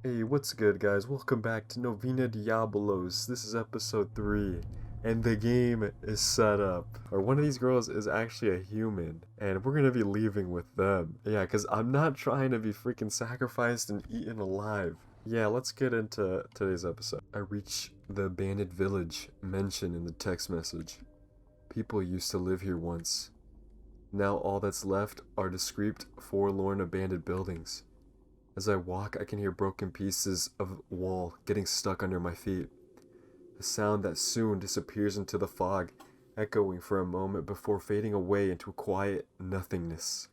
Hey, what's good, guys? Welcome back to Novena Diabolos. This is episode 3, and the game is set up. Or one of these girls is actually a human, and we're gonna be leaving with them. Yeah, because I'm not trying to be freaking sacrificed and eaten alive. Yeah, let's get into today's episode. I reach the abandoned village mentioned in the text message. People used to live here once. Now all that's left are discreet, forlorn abandoned buildings. As I walk, I can hear broken pieces of wall getting stuck under my feet. A sound that soon disappears into the fog, echoing for a moment before fading away into a quiet nothingness.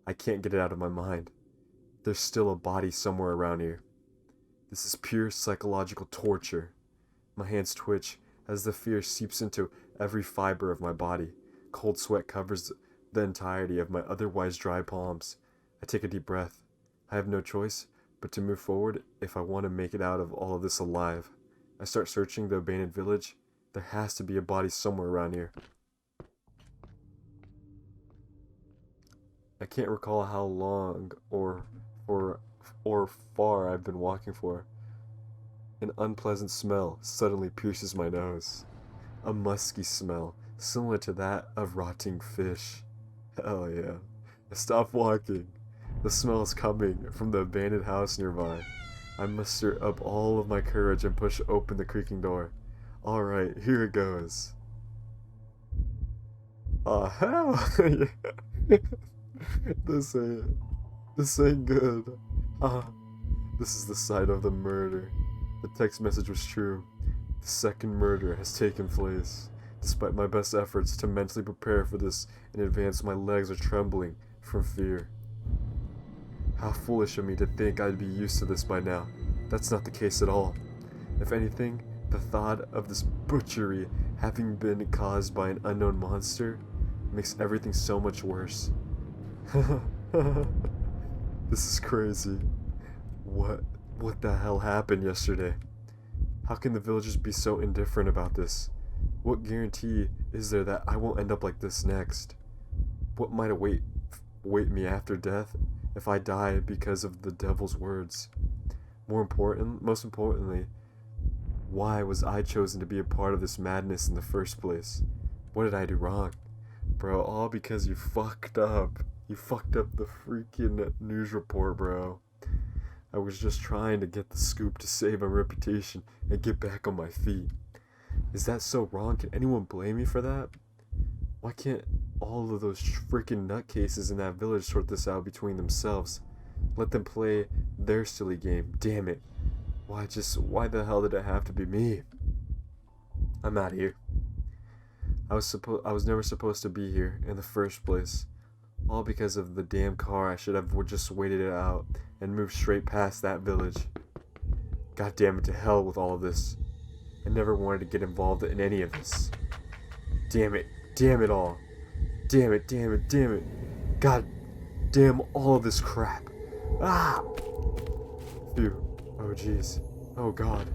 I can't get it out of my mind. There's still a body somewhere around here. This is pure psychological torture. My hands twitch as the fear seeps into every fiber of my body. Cold sweat covers the entirety of my otherwise dry palms. I take a deep breath. I have no choice but to move forward if I want to make it out of all of this alive. I start searching the abandoned village. There has to be a body somewhere around here. I can't recall how long or far I've been walking for. An unpleasant smell suddenly pierces my nose. A musky smell, similar to that of rotting fish. Hell yeah. I stop walking. The smell is coming from the abandoned house nearby. I muster up all of my courage and push open the creaking door. Alright, here it goes. Aw, hell! this ain't, this ain't good. Ah, this is the site of the murder. The text message was true. The second murder has taken place. Despite my best efforts to mentally prepare for this in advance, my legs are trembling from fear. How foolish of me to think I'd be used to this by now. That's not the case at all. If anything, the thought of this butchery having been caused by an unknown monster makes everything so much worse. This is crazy. What the hell happened yesterday? How can the villagers be so indifferent about this? What guarantee is there that I won't end up like this next? What might await me after death if I die because of the devil's words? Most importantly, why was I chosen to be a part of this madness in the first place? What did I do wrong? Bro, all because you fucked up. You fucked up the freaking news report, bro. I was just trying to get the scoop to save my reputation and get back on my feet. Is that so wrong? Can anyone blame me for that? Why can't all of those freaking nutcases in that village sort this out between themselves? Let them play their silly game. Damn it. Why the hell did it have to be me? I'm out of here. I was never supposed to be here in the first place. All because of the damn car. I should have just waited it out and moved straight past that village. God damn it, to hell with all of this. I never wanted to get involved in any of this. Damn it. Damn it all. Damn it, damn it, damn it. God damn all of this crap. Ah! Phew. Oh jeez. Oh god.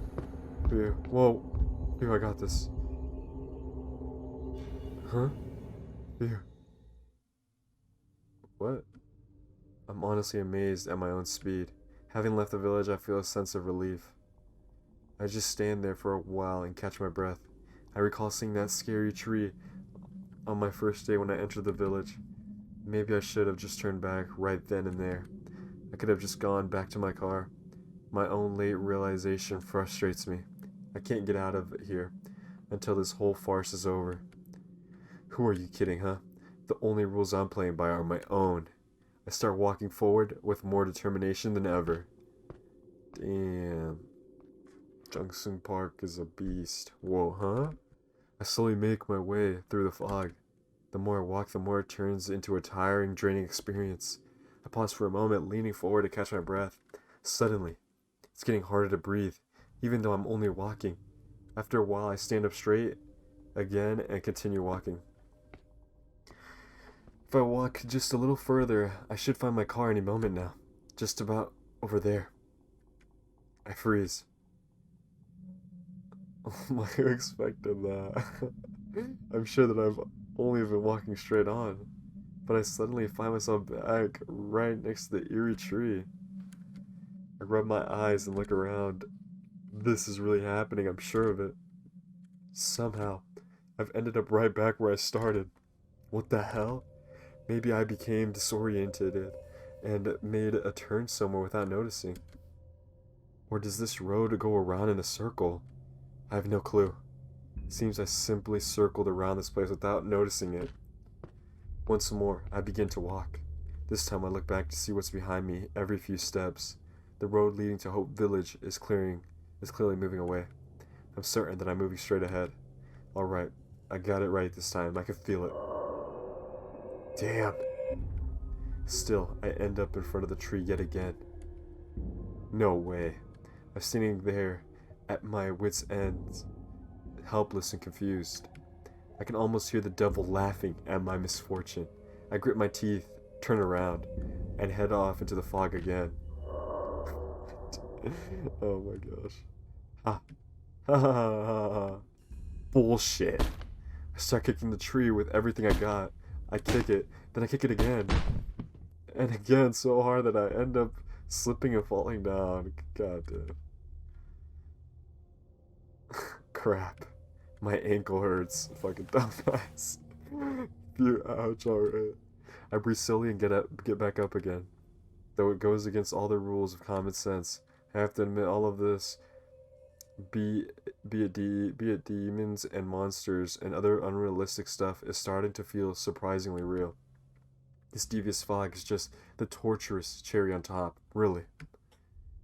Phew. Whoa. Phew, I got this. Huh? Phew. What? I'm honestly amazed at my own speed. Having left the village, I feel a sense of relief. I just stand there for a while and catch my breath. I recall seeing that scary tree on my first day when I entered the village. Maybe I should have just turned back right then and there. I could have just gone back to my car. My own late realization frustrates me. I can't get out of here until this whole farce is over. Who are you kidding, huh? The only rules I'm playing by are my own. I start walking forward with more determination than ever. Damn. Junction Park is a beast. Whoa, huh? I slowly make my way through the fog. The more I walk, the more it turns into a tiring, draining experience. I pause for a moment, leaning forward to catch my breath. Suddenly, it's getting harder to breathe, even though I'm only walking. After a while, I stand up straight again and continue walking. If I walk just a little further, I should find my car any moment now. Just about over there. I freeze. Who expected that? I'm sure that I've only been walking straight on, but I suddenly find myself back right next to the eerie tree. I rub my eyes and look around. This is really happening, I'm sure of it. Somehow, I've ended up right back where I started. What the hell? Maybe I became disoriented and made a turn somewhere without noticing. Or does this road go around in a circle? I have no clue. It seems I simply circled around this place without noticing it. Once more, I begin to walk. This time I look back to see what's behind me every few steps. The road leading to Hope Village is clearly moving away. I'm certain that I'm moving straight ahead. Alright, I got it right this time. I can feel it. Damn. Still, I end up in front of the tree yet again. No way. I'm standing there at my wits' end, helpless and confused. I can almost hear the devil laughing at my misfortune. I grit my teeth, turn around, and head off into the fog again. Oh my gosh. Ha. Ha ha ha ha. Bullshit. I start kicking the tree with everything I got. I kick it, then I kick it again. And again so hard that I end up slipping and falling down. God damn. Crap. My ankle hurts. Fucking dumbass. Phew, ouch, alright. I breathe slowly and get back up again. Though it goes against all the rules of common sense, I have to admit all of this, be it demons and monsters and other unrealistic stuff, is starting to feel surprisingly real. This devious fog is just the torturous cherry on top, really.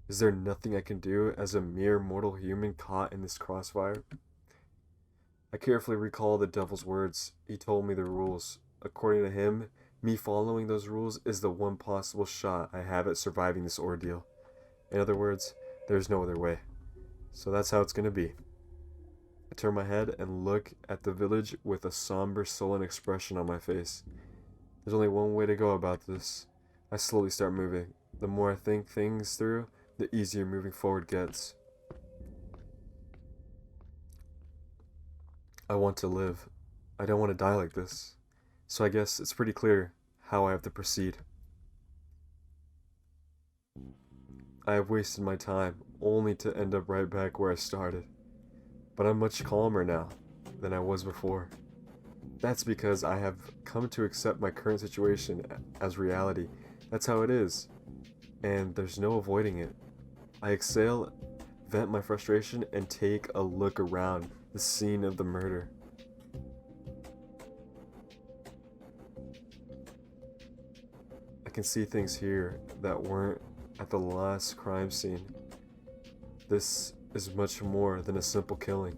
Is there nothing I can do as a mere mortal human caught in this crossfire? I carefully recall the devil's words. He told me the rules. According to him, me following those rules is the one possible shot I have at surviving this ordeal. In other words, there's no other way. So that's how it's gonna be. I turn my head and look at the village with a somber, sullen expression on my face. There's only one way to go about this. I slowly start moving. The more I think things through, the easier moving forward gets. I want to live. I don't want to die like this. So I guess it's pretty clear how I have to proceed. I have wasted my time, only to end up right back where I started. But I'm much calmer now than I was before. That's because I have come to accept my current situation as reality. That's how it is. And there's no avoiding it. I exhale, vent my frustration, and take a look around the scene of the murder. I can see things here that weren't at the last crime scene. This is much more than a simple killing.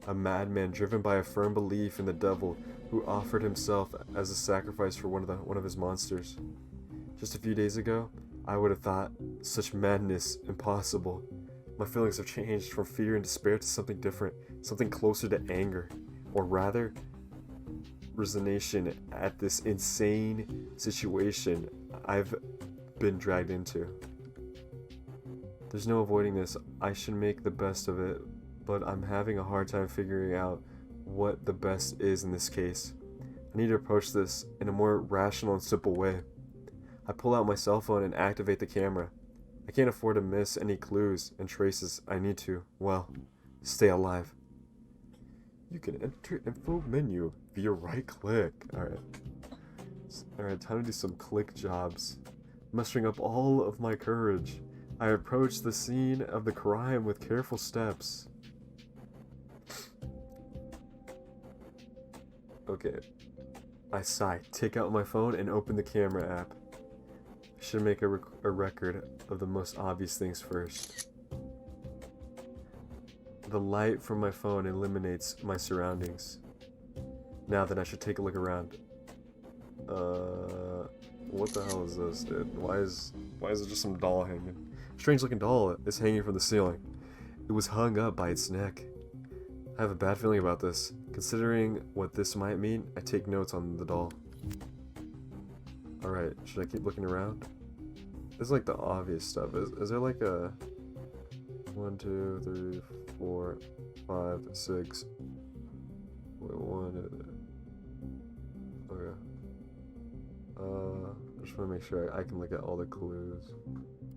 A madman driven by a firm belief in the devil who offered himself as a sacrifice for one of his monsters. Just a few days ago, I would have thought such madness impossible. My feelings have changed from fear and despair to something different, something closer to anger, or rather, resignation at this insane situation I've been dragged into. There's no avoiding this. I should make the best of it, but I'm having a hard time figuring out what the best is in this case. I need to approach this in a more rational and simple way. I pull out my cell phone and activate the camera. I can't afford to miss any clues and traces. I need to, well, stay alive. You can enter info menu via right click. Alright, time to do some click jobs. Mustering up all of my courage, I approach the scene of the crime with careful steps. Okay. I sigh, take out my phone, and open the camera app. I should make a record of the most obvious things first. The light from my phone illuminates my surroundings. Now then, I should take a look around. What the hell is this, dude? Why is it just some doll hanging? Strange looking doll is hanging from the ceiling. It was hung up by its neck. I have a bad feeling about this. Considering what this might mean, I take notes on the doll. Alright, should I keep looking around? This is like the obvious stuff. Is there like a 1, 2, 3, 4, 5, 6? Wait, 1. Okay. I just want to make sure I can look at all the clues.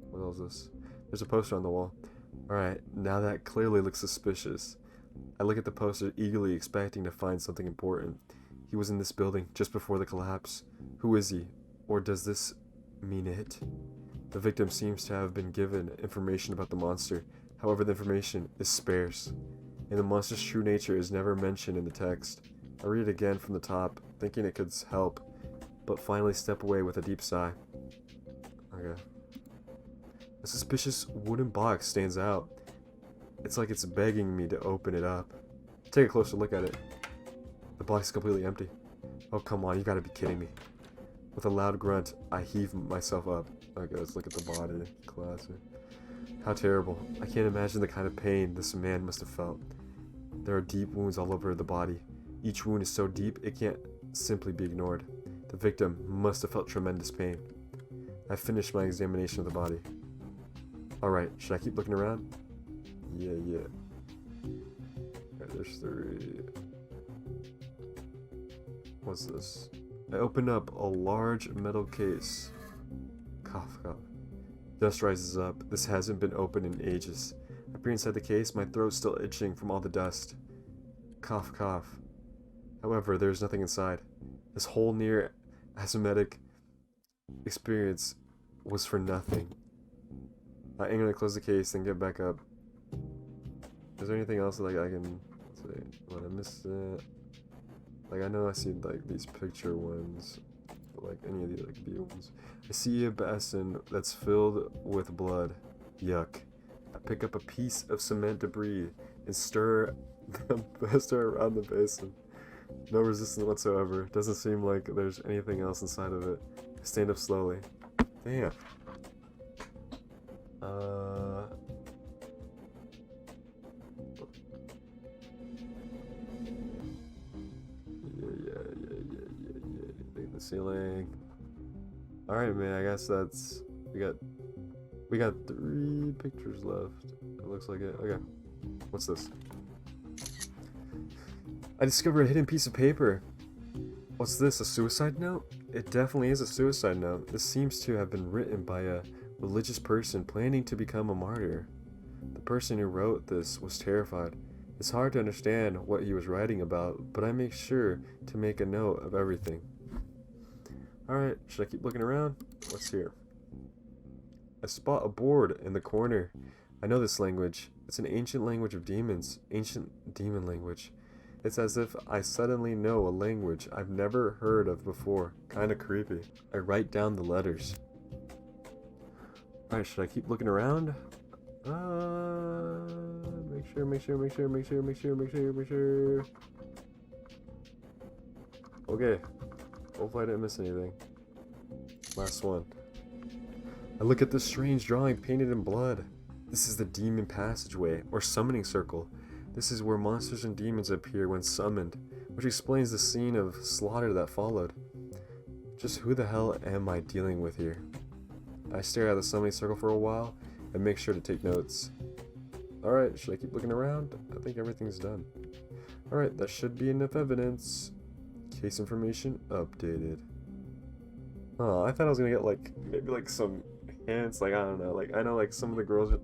What else is this? There's a poster on the wall. Alright, now that clearly looks suspicious. I look at the poster eagerly expecting to find something important. He was in this building just before the collapse. Who is he? Or does this mean it? The victim seems to have been given information about the monster. However, the information is sparse, and the monster's true nature is never mentioned in the text. I read it again from the top, thinking it could help, but finally step away with a deep sigh. Okay. A suspicious wooden box stands out. It's like it's begging me to open it up. Take a closer look at it. The box is completely empty. Oh, come on, you gotta be kidding me. With a loud grunt, I heave myself up. Okay, let's look at the body. Classic. How terrible. I can't imagine the kind of pain this man must have felt. There are deep wounds all over the body. Each wound is so deep, it can't simply be ignored. The victim must have felt tremendous pain. I finished my examination of the body. Alright, should I keep looking around? Yeah. Okay, there's 3. What's this? I open up a large metal case. Cough. Dust rises up. This hasn't been opened in ages. I peer inside the case, my throat's still itching from all the dust. Cough. However, there's nothing inside. This whole near asthmatic experience was for nothing. I'm gonna close the case and get back up. Is there anything else like I can say? What I missed it? Like I know I see like these picture ones, but like any of the like view ones. I see a basin that's filled with blood. Yuck. I pick up a piece of cement debris and stir around the basin. No resistance whatsoever. Doesn't seem like there's anything else inside of it. I stand up slowly. Damn. Yeah. The ceiling. Alright, man, I guess that's... We got 3 pictures left. It looks like it. Okay. What's this? I discovered a hidden piece of paper. What's this, a suicide note? It definitely is a suicide note. This seems to have been written by a religious person planning to become a martyr. The person who wrote this was terrified. It's hard to understand what he was writing about, but I make sure to make a note of everything. Alright, should I keep looking around? What's here? I spot a board in the corner. I know this language. It's an ancient language of demons. Ancient demon language. It's as if I suddenly know a language I've never heard of before. Kinda creepy. I write down the letters. Alright, should I keep looking around? Make sure. Okay. Hopefully I didn't miss anything. Last one. I look at this strange drawing painted in blood. This is the demon passageway, or summoning circle. This is where monsters and demons appear when summoned, which explains the scene of slaughter that followed. Just who the hell am I dealing with here? I stare at the summoning circle for a while and make sure to take notes. Alright, should I keep looking around? I think everything's done. Alright, that should be enough evidence. Case information updated. Oh, I thought I was gonna get like, maybe like some hints, like I don't know, like I know like some of the girls are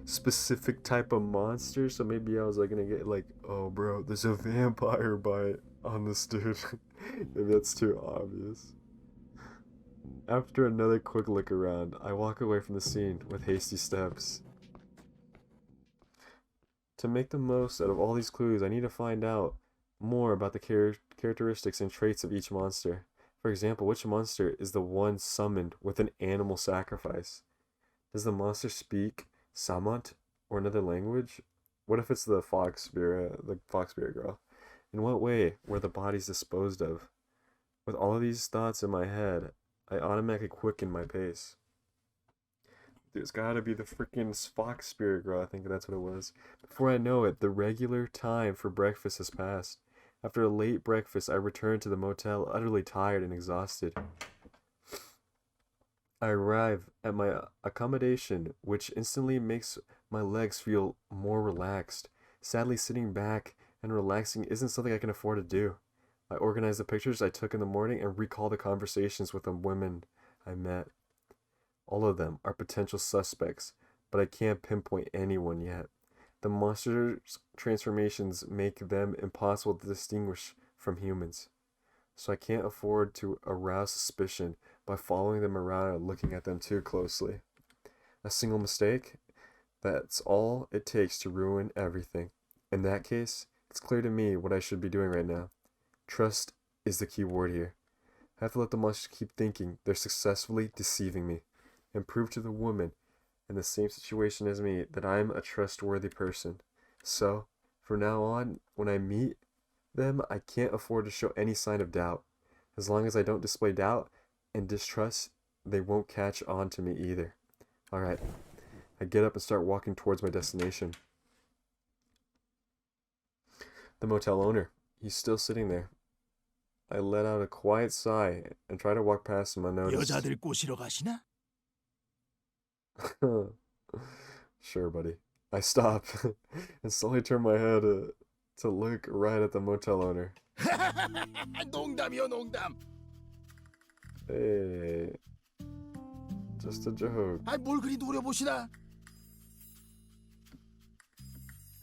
specific type of monster, so maybe I was like gonna get like, oh bro, there's a vampire bite on this dude. Maybe that's too obvious. After another quick look around, I walk away from the scene with hasty steps. To make the most out of all these clues, I need to find out more about the characteristics and traits of each monster. For example, which monster is the one summoned with an animal sacrifice? Does the monster speak Samant or another language? What if it's the fox spirit girl? In what way were the bodies disposed of? With all of these thoughts in my head, I automatically quicken my pace. There's gotta be the freaking fox spirit girl, I think that's what it was. Before I know it, the regular time for breakfast has passed. After a late breakfast, I return to the motel utterly tired and exhausted. I arrive at my accommodation, which instantly makes my legs feel more relaxed. Sadly, sitting back and relaxing isn't something I can afford to do. I organize the pictures I took in the morning and recall the conversations with the women I met. All of them are potential suspects, but I can't pinpoint anyone yet. The monsters' transformations make them impossible to distinguish from humans, so I can't afford to arouse suspicion by following them around and looking at them too closely. A single mistake? That's all it takes to ruin everything. In that case, it's clear to me what I should be doing right now. Trust is the key word here. I have to let the monsters keep thinking they're successfully deceiving me, and prove to the woman in the same situation as me that I'm a trustworthy person. So, from now on, when I meet them, I can't afford to show any sign of doubt. As long as I don't display doubt and distrust, they won't catch on to me either. Alright, I get up and start walking towards my destination. The motel owner, he's still sitting there. I let out a quiet sigh and try to walk past him unnoticed. 여자들 꼬시러 가시나? Sure, buddy. I stop and slowly turn my head to look right at the motel owner. 농담이요, 농담. Hey, just a joke. 뭘 그리 노려보시나?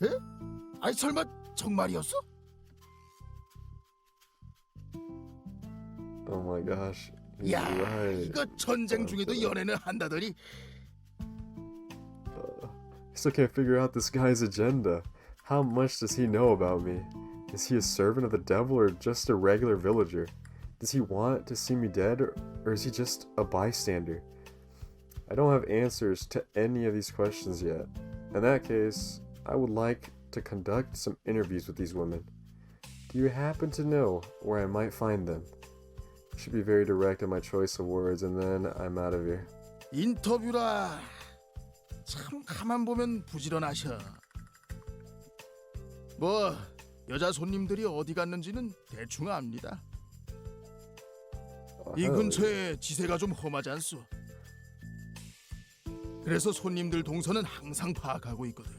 에? 설마 정말이었어? Oh my gosh. He's 야, right. 이거 전쟁 중에도 연애는 한다더니. I still can't figure out this guy's agenda. How much does he know about me? Is he a servant of the devil or just a regular villager? Does he want to see me dead or is he just a bystander? I don't have answers to any of these questions yet. In that case, I would like to conduct some interviews with these women. Do you happen to know where I might find them? I should be very direct in my choice of words and then I'm out of here. 인터뷰라. 참 가만 보면 부지런하셔. 뭐 여자 손님들이 어디 갔는지는 대충 압니다. 이 근처에 지세가 좀 험하지 않소. 그래서 손님들 동선은 항상 파악하고 있거든.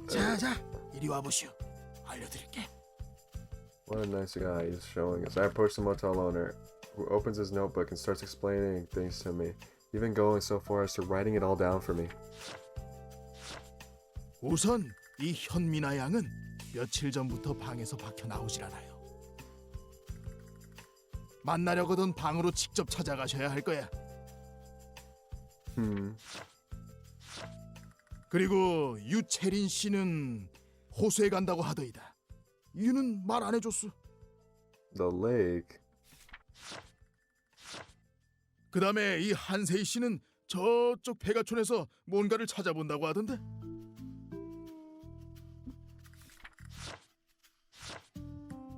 자, 이리 와보시오. 알려드릴게. What a nice guy he's showing us. I approach the motel owner, who opens his notebook and starts explaining things to me, even going so far as to writing it all down for me. 우선 이 현미나 양은 며칠 전부터 방에서 박혀 나오질 않아요. 만나려거든 방으로 직접 찾아가셔야 할 거야. 그리고 유채린 씨는 호수에 간다고 하더이다. 유는 말 안 해줬어. The lake. 그 다음에 이 한세희 씨는 저쪽 백아촌에서 뭔가를 찾아본다고 하던데.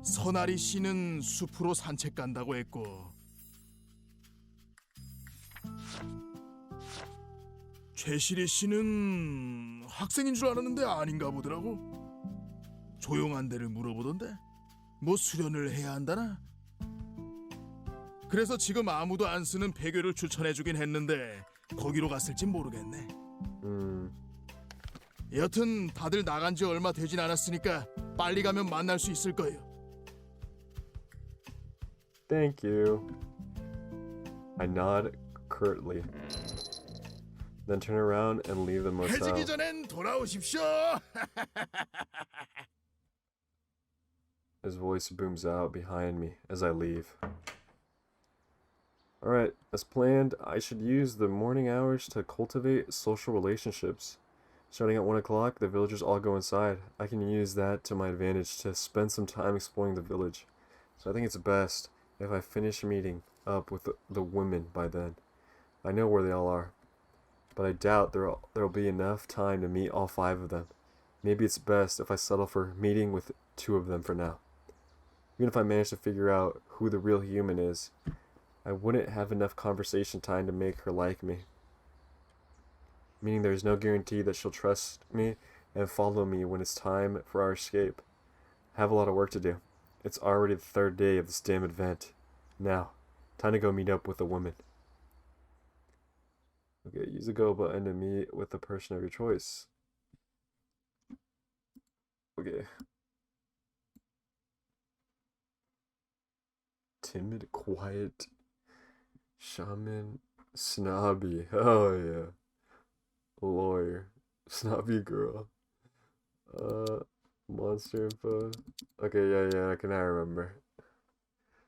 선아리 씨는 숲으로 산책 간다고 했고, 최시리 씨는 학생인 줄 알았는데 아닌가 보더라고. 조용한 데를 물어보던데 뭐 수련을 해야 한다나? 그래서 지금 아무도 안 쓰는 폐교를 추천해주긴 했는데 거기로 갔을진 모르겠네. 여튼 다들 나간 지 얼마 되진 않았으니까 빨리 가면 만날 수 있을 거예요. Thank you. I nod curtly, then turn around and leave the motel. 해지기 전엔 돌아오십시오. His voice booms out behind me as I leave. Alright, as planned, I should use the morning hours to cultivate social relationships. Starting at 1 o'clock, the villagers all go inside. I can use that to my advantage to spend some time exploring the village. So I think it's best if I finish meeting up with the women by then. I know where they all are, but I doubt there'll be enough time to meet all 5 of them. Maybe it's best if I settle for meeting with 2 of them for now. Even if I manage to figure out who the real human is, I wouldn't have enough conversation time to make her like me. Meaning there's no guarantee that she'll trust me and follow me when it's time for our escape. I have a lot of work to do. It's already the 3rd day of this damn event. Now, time to go meet up with a woman. Okay, use the go button to meet with the person of your choice. Okay. Timid, quiet, shaman, snobby. Oh yeah. lawyer, snobby girl, uh, monster info. Okay, yeah, I can now remember.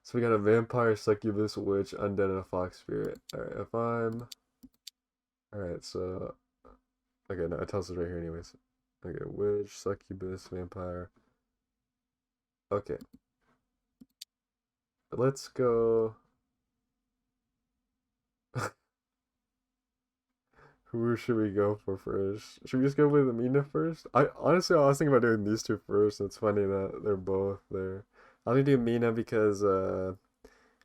So we got a vampire, succubus, witch, undead, and a fox spirit. Alright, if I'm... Alright, so... Okay, no, it tells us right here anyways. Okay, witch, succubus, vampire. Okay. Let's go... Who should we go for first? Should we just go with Amina first? Honestly, I was thinking about doing these two first. It's funny that they're both there. I'm gonna do Mina because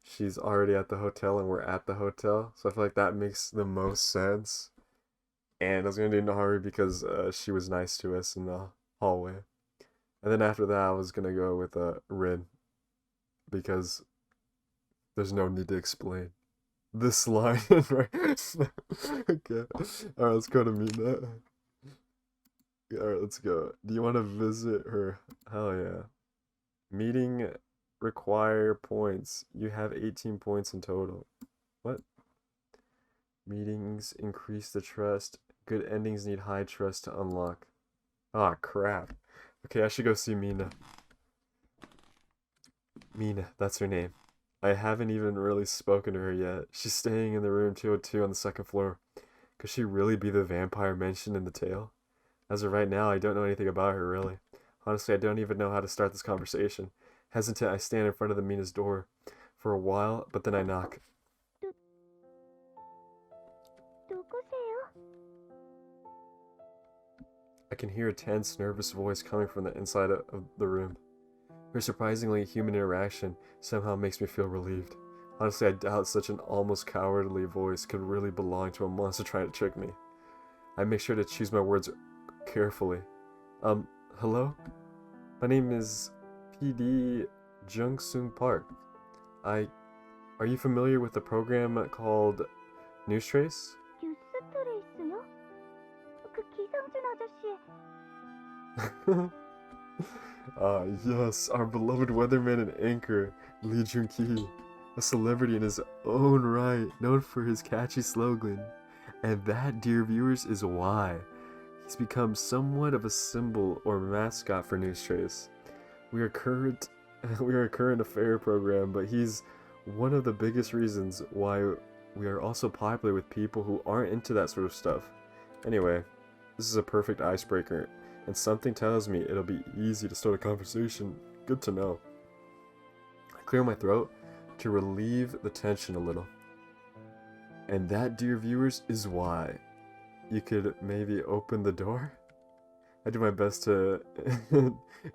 she's already at the hotel and we're at the hotel, so I feel like that makes the most sense. And I was gonna do Nahari because she was nice to us in the hallway. And then after that, I was gonna go with Rin because there's no need to explain this line, right? Okay. Alright, let's go to Mina. Alright, let's go. Do you want to visit her? Hell yeah. Meeting require points. You have 18 points in total. What? Meetings increase the trust. Good endings need high trust to unlock. Ah, crap. Okay, I should go see Mina. Mina, that's her name. I haven't even really spoken to her yet. She's staying in the room 202 on the second floor. Could she really be the vampire mentioned in the tale? As of right now, I don't know anything about her, really. Honestly, I don't even know how to start this conversation. Hesitant, I stand in front of the Mina's door for a while, but then I knock. I can hear a tense, nervous voice coming from the inside of the room. Her surprisingly human interaction somehow makes me feel relieved. Honestly, I doubt such an almost cowardly voice could really belong to a monster trying to trick me. I make sure to choose my words carefully. Hello? My name is PD Jung-Sung Park. Are you familiar with the program called News Trace? Yes, our beloved weatherman and anchor, Lee Jun-ki, a celebrity in his own right, known for his catchy slogan. And that, dear viewers, is why he's become somewhat of a symbol or mascot for News Trace. We are a current affair program, but he's one of the biggest reasons why we are also popular with people who aren't into that sort of stuff. Anyway, this is a perfect icebreaker, and something tells me it'll be easy to start a conversation. Good to know. I clear my throat to relieve the tension a little. And that, dear viewers, is why. You could maybe open the door? I do my best to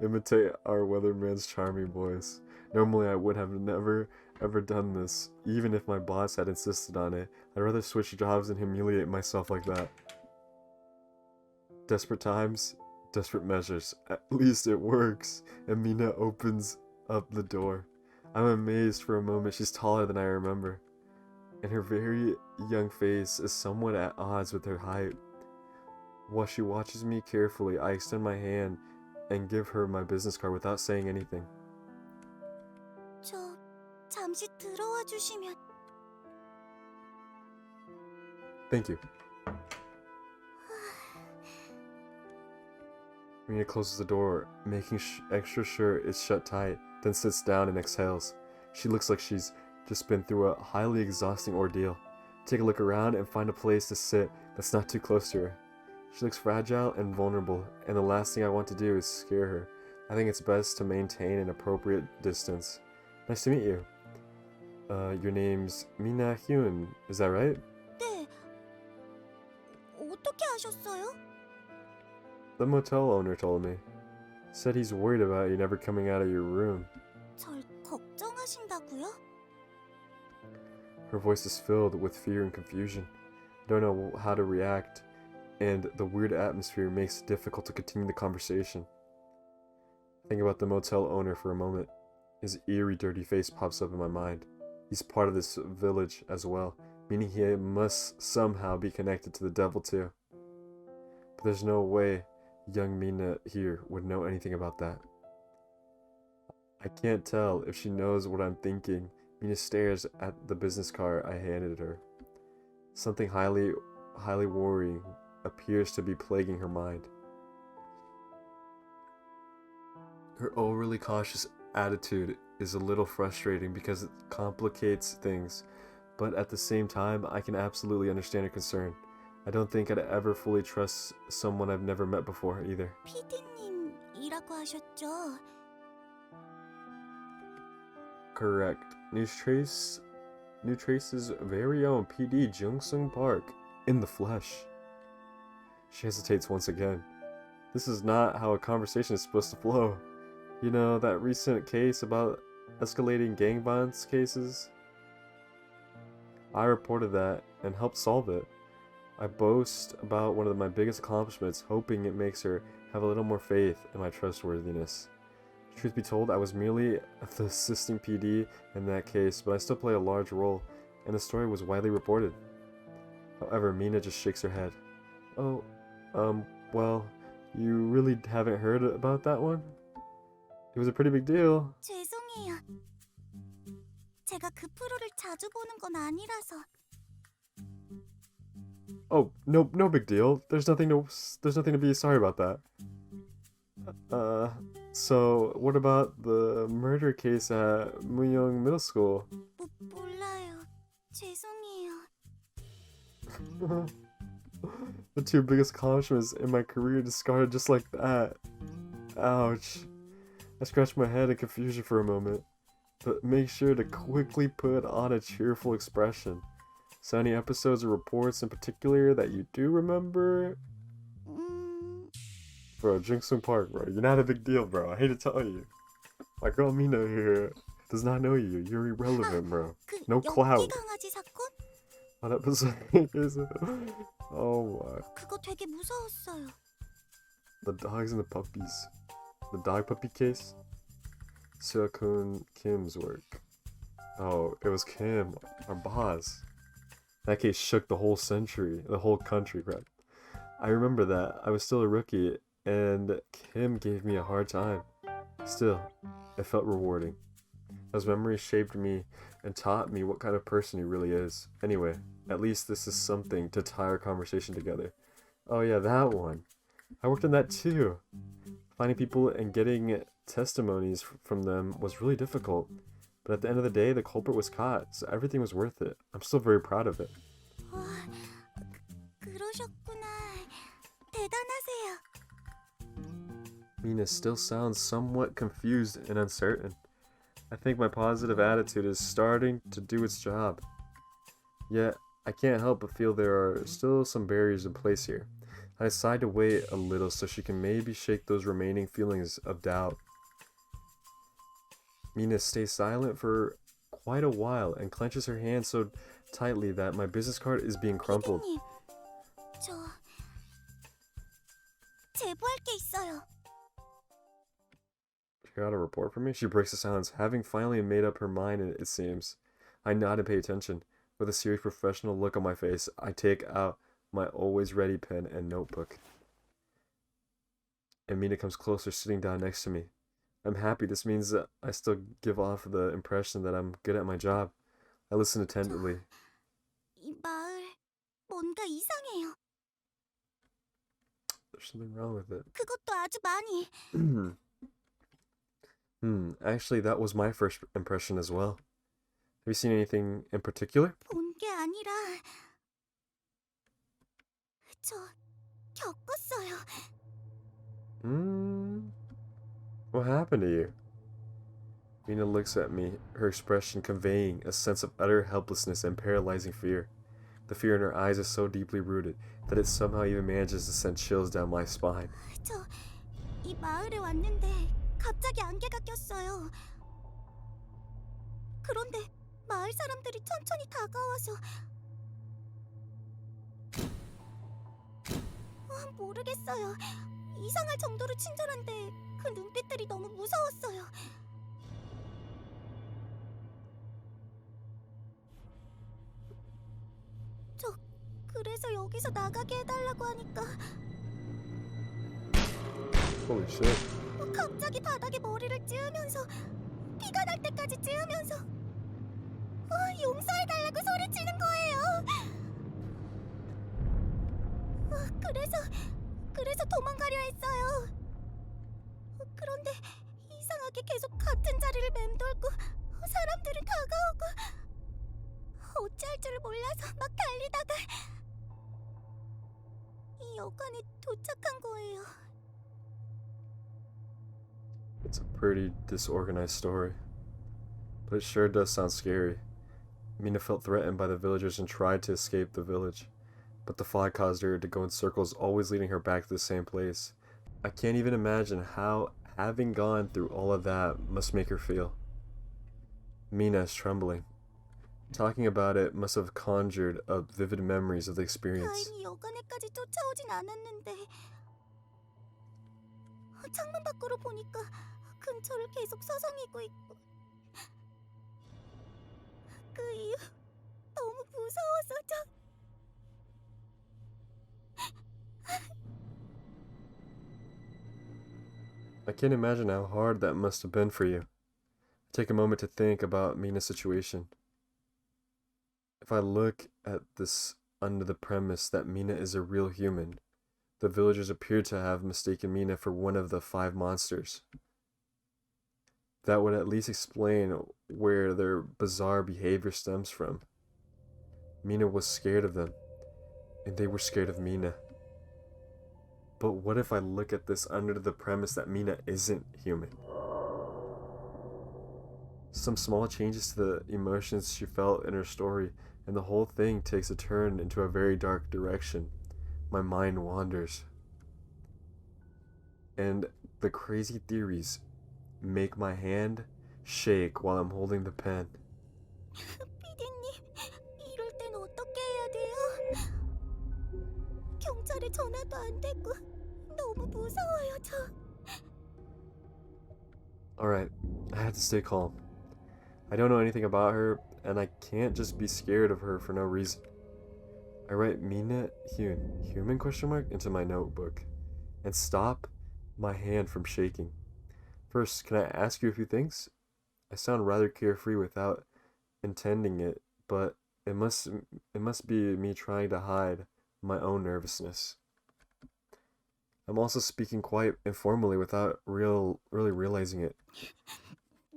imitate our weatherman's charming voice. Normally I would have never ever done this, even if my boss had insisted on it. I'd rather switch jobs than humiliate myself like that. Desperate times, desperate measures. At least it works. And Mina opens up the door. I'm amazed for a moment. She's taller than I remember, and her very young face is somewhat at odds with her height. While she watches me carefully, I extend my hand and give her my business card without saying anything. Thank you. Mina closes the door, making extra sure it's shut tight, then sits down and exhales. She looks like she's just been through a highly exhausting ordeal. Take a look around and find a place to sit that's not too close to her. She looks fragile and vulnerable, and the last thing I want to do is scare her. I think it's best to maintain an appropriate distance. Nice to meet you. Your name's Mina Hyun, is that right? 네. 어떻게 아셨어요? The motel owner told me. Said he's worried about you never coming out of your room. 절 걱정하신다고요? Her voice is filled with fear and confusion. I don't know how to react, and the weird atmosphere makes it difficult to continue the conversation. Think about the motel owner for a moment. His eerie, dirty face pops up in my mind. He's part of this village as well, meaning he must somehow be connected to the devil too. But there's no way young Mina here would know anything about that. I can't tell if she knows what I'm thinking. Mina stares at the business card I handed her. Something highly worrying appears to be plaguing her mind. Her overly cautious attitude is a little frustrating because it complicates things, but at the same time, I can absolutely understand her concern. I don't think I'd ever fully trust someone I've never met before either. PD님이라고 하셨죠? Correct. New Trace's very own PD Jung-sung Park, in the flesh. She hesitates once again. This is not how a conversation is supposed to flow. You know, that recent case about escalating gang violence cases? I reported that and helped solve it. I boast about one of my biggest accomplishments, hoping it makes her have a little more faith in my trustworthiness. Truth be told, I was merely the assisting PD in that case, but I still play a large role, and the story was widely reported. However, Mina just shakes her head. Oh, well, you really haven't heard about that one? It was a pretty big deal. 죄송해요. 제가 그 프로를 자주 보는 건 아니라서. Oh, no big deal. There's nothing to be sorry about that. So what about the murder case at Muyeong Middle School? 몰라요. 죄송해요. The two biggest accomplishments in my career discarded just like that. Ouch. I scratched my head in confusion for a moment, but make sure to quickly put on a cheerful expression. So any episodes or reports in particular that you do remember? Bro, Jung-sung Park, bro. You're not a big deal, bro. I hate to tell you. My girl Mina here does not know you. You're irrelevant, bro. No clout. 강아지 사건? What episode is it? Oh my. 그거 되게 무서웠어요. The dogs and the puppies. The dog puppy case? Seo-kun Kim's work. Oh, it was Kim, our boss. That case shook the whole country, crap. I remember that. I was still a rookie, and Kim gave me a hard time. Still, it felt rewarding. Those memories shaped me and taught me what kind of person he really is. Anyway, at least this is something to tie our conversation together. Oh yeah, that one. I worked on that too. Finding people and getting testimonies from them was really difficult. But at the end of the day, the culprit was caught, so everything was worth it. I'm still very proud of it. 그러셨구나. 대단하세요. Mina still sounds somewhat confused and uncertain. I think my positive attitude is starting to do its job. Yet, I can't help but feel there are still some barriers in place here. I decide to wait a little so she can maybe shake those remaining feelings of doubt. Mina stays silent for quite a while and clenches her hand so tightly that my business card is being crumpled. 피디님, 제보할 게 있어요. She got a report for me? She breaks the silence, having finally made up her mind, it seems. I nod and pay attention. With a serious professional look on my face, I take out my always ready pen and notebook. And Mina comes closer, sitting down next to me. I'm happy. This means that I still give off the impression that I'm good at my job. I listen attentively. 이 마을 뭔가 이상해요. There's something wrong with it. 그것도 아주 많이. Actually, that was my first impression as well. Have you seen anything in particular? 본 게 아니라 저 겪었어요. What happened to you? Mina looks at me, her expression conveying a sense of utter helplessness and paralyzing fear. The fear in her eyes is so deeply rooted that it somehow even manages to send chills down my spine. 저 이 마을에 왔는데 갑자기 안개가 꼈어요. 그런데 마을 사람들이 천천히 다가와서 모르겠어요. 이상할 정도로 친절한데 그 눈빛들이 너무 무서웠어요. 저 그래서 여기서 나가게 해달라고 하니까 Holy shit. 갑자기 바닥에 머리를 찌우면서 피가 날 때까지 찌우면서 용서해달라고 소리치는 거예요. 그래서 도망가려 했어요. 그런데 이상하게 계속 같은 자리를 맴돌고 사람들은 다가오고 어찌할 줄을 몰라서 막 달리다가 이 여관에 도착한 거예요. It's a pretty disorganized story, but it sure does sound scary. Mina felt threatened by the villagers and tried to escape the village, but the fog caused her to go in circles, always leading her back to the same place. I can't even imagine how having gone through all of that must make her feel. Mina is trembling. Talking about it must have conjured up vivid memories of the experience. 다행히 여관에까지 쫓아오진 않았는데 창문 밖으로 보니까 근처를 계속 서성이고 있고 그 이후 너무 무서워서 I can't imagine how hard that must have been for you. Take a moment to think about Mina's situation. If I look at this under the premise that Mina is a real human, the villagers appear to have mistaken Mina for one of the 5 monsters. That would at least explain where their bizarre behavior stems from. Mina was scared of them, and they were scared of Mina. But what if I look at this under the premise that Mina isn't human? Some small changes to the emotions she felt in her story, and the whole thing takes a turn into a very dark direction. My mind wanders. And the crazy theories make my hand shake while I'm holding the pen. 피디님, 이럴 땐 어떻게 해야 돼요? 경찰에 전화도 안 되고 너무 무서워요, 저. Alright, I have to stay calm. I don't know anything about her, and I can't just be scared of her for no reason. I write Mina human question mark into my notebook and stop my hand from shaking. First, can I ask you a few things? I sound rather carefree without intending it, but it must be me trying to hide my own nervousness. I'm also speaking quite informally without really realizing it.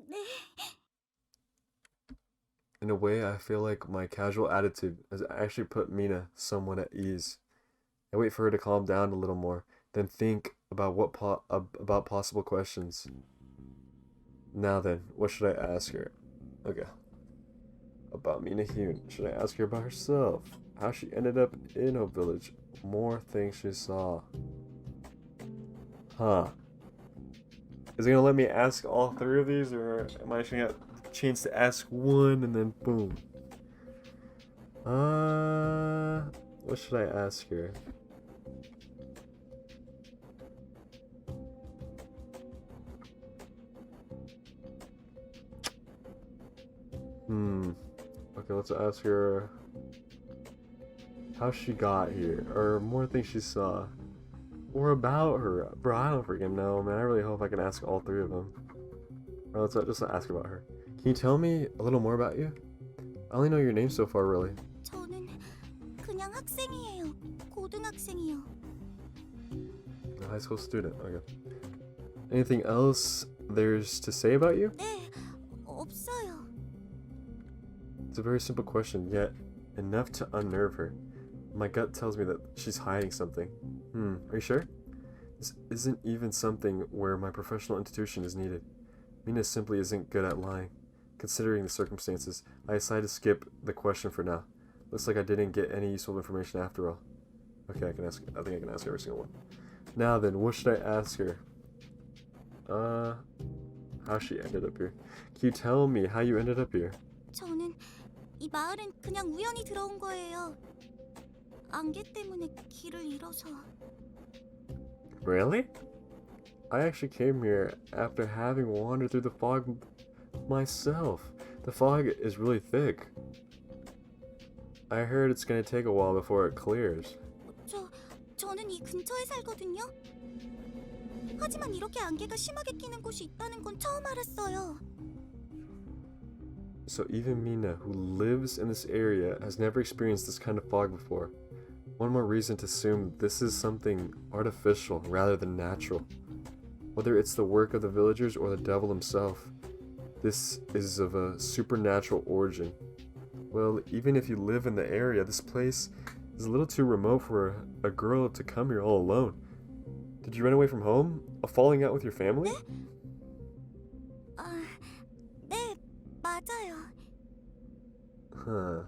네. In a way, I feel like my casual attitude has actually put Mina somewhat at ease. I wait for her to calm down a little more, then think about about possible questions. Now then, what should I ask her? Okay. About Mina Hyun. Should I ask her about herself? How she ended up in a village? More things she saw. Huh. Is it gonna let me ask all 3 of these, or am I actually gonna have a chance to ask one and then boom? What should I ask her? Okay, let's ask her how she got here, or more things she saw, or about her. Bro, I don't freaking know, man. I really hope I can ask all 3 of them. Or let's just ask about her. Can you tell me a little more about you? I only know your name so far, really. 저는 그냥 학생이에요. 고등학생이요. A high school student. Okay. Anything else there's to say about you? 네, 없어요. It's a very simple question, yet enough to unnerve her. My gut tells me that she's hiding something. Are you sure? This isn't even something where my professional institution is needed. Mina simply isn't good at lying. Considering the circumstances, I decided to skip the question for now. Looks like I didn't get any useful information after all. Okay, I think I can ask every single one. Now then, what should I ask her? How she ended up here. Can you tell me how you ended up here? 저는 이 마을엔 그냥 우연히 들어온 거예요. 안개 때문에 길을 잃어서. Really? I actually came here after having wandered through the fog myself. The fog is really thick. I heard it's gonna take a while before it clears. 저는 이 근처에 살거든요. 하지만 이렇게 안개가 심하게 끼는 곳이 있다는 건 처음 알았어요. So even Mina, who lives in this area, has never experienced this kind of fog before. One more reason to assume this is something artificial rather than natural. Whether it's the work of the villagers or the devil himself, this is of a supernatural origin. Well, even if you live in the area, this place is a little too remote for a girl to come here all alone. Did you run away from home? A falling out with your family? 네, 맞아요. Huh.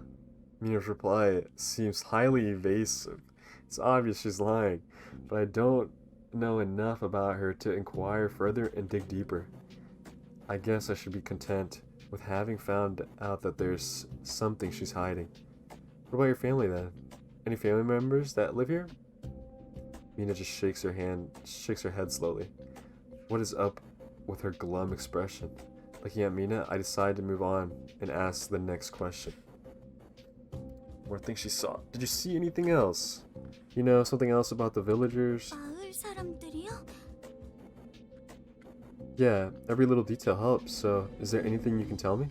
Mina's reply seems highly evasive. It's obvious she's lying, but I don't know enough about her to inquire further and dig deeper. I guess I should be content with having found out that there's something she's hiding. What about your family then? Any family members that live here? Mina just shakes her head slowly. What is up with her glum expression? Looking at Mina, I decide to move on and ask the next question. More things she saw. Did you see anything else? You know, something else about the villagers? 마을 사람들이요? Yeah, every little detail helps, so is there anything you can tell me?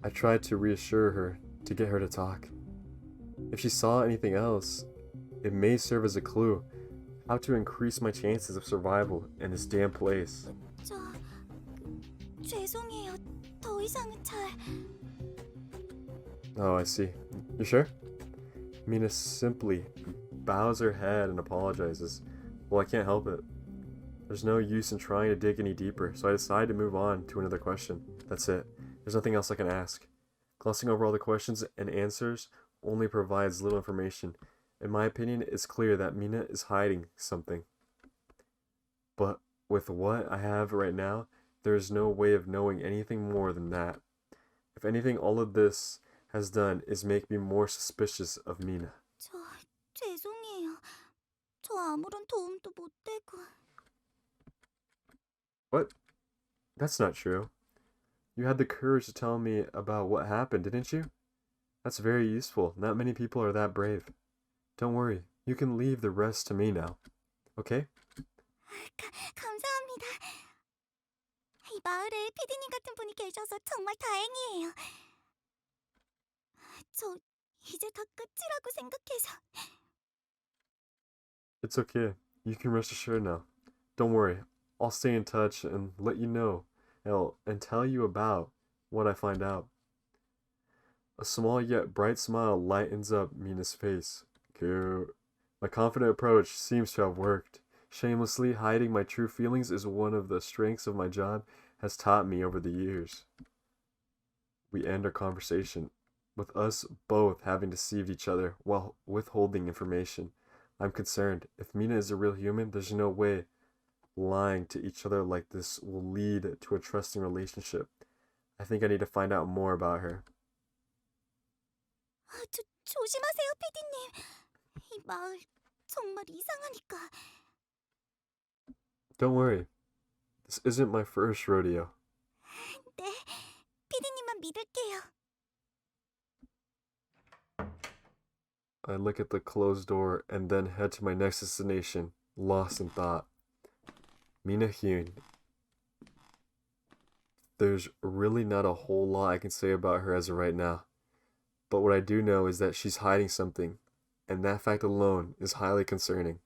I tried to reassure her, to get her to talk. If she saw anything else, it may serve as a clue how to increase my chances of survival in this damn place. 저 죄송해요. 더 이상은 잘. Oh, I see. You sure? Mina simply bows her head and apologizes. Well, I can't help it. There's no use in trying to dig any deeper, so I decide to move on to another question. That's it. There's nothing else I can ask. Glossing over all the questions and answers only provides little information. In my opinion, it's clear that Mina is hiding something. But with what I have right now, there is no way of knowing anything more than that. If anything, all of this has done is make me more suspicious of Mina. 저 죄송해요. 저 아무런 도움도 못 되고. What? That's not true. You had the courage to tell me about what happened, didn't you? That's very useful. Not many people are that brave. Don't worry. You can leave the rest to me now. Okay? 감사합니다. 이 마을에 피디님 같은 분이 계셔서 정말 다행이에요. 저 이제 다 끝이라고 생각해서. It's okay. You can rest assured now. Don't worry. I'll stay in touch and let you know and tell you about what I find out. A small yet bright smile lightens up Mina's face. Cute. My confident approach seems to have worked. Shamelessly hiding my true feelings is one of the strengths of my job has taught me over the years. We end our conversation, with us both having deceived each other while withholding information. I'm concerned. If Mina is a real human, there's no way lying to each other like this will lead to a trusting relationship. I think I need to find out more about her. 조심하세요, 피디님. 이 마을 정말 이상하니까. Don't worry. This isn't my first rodeo. 네, 피디님만 믿을게요. I look at the closed door and then head to my next destination, lost in thought. Mina Hyun. There's really not a whole lot I can say about her as of right now. But what I do know is that she's hiding something, and that fact alone is highly concerning.